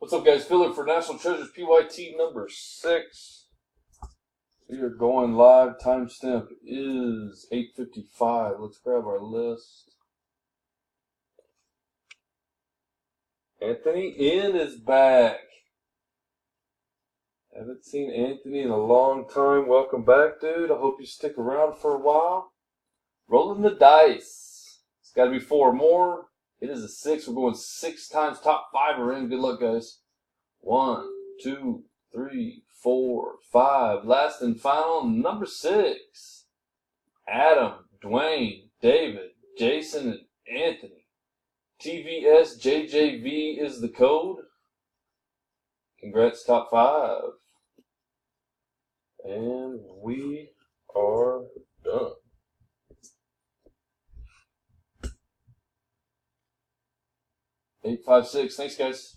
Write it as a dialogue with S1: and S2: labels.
S1: What's up, guys? Filler for National Treasures PYT number 6. We are going live. Timestamp is 8:55. Let's grab our list. Anthony N is back. Haven't seen Anthony in a long time. Welcome back, dude. I hope you stick around for a while. Rolling the dice. It's got to be 4 more. It is a 6. We're going 6 times top 5 are in. Good luck, guys. 1, 2, 3, 4, 5. Last and final, number 6. Adam, Dwayne, David, Jason, and Anthony. TVSJJV is the code. Congrats, top 5. And we are done. $856. Thanks, guys.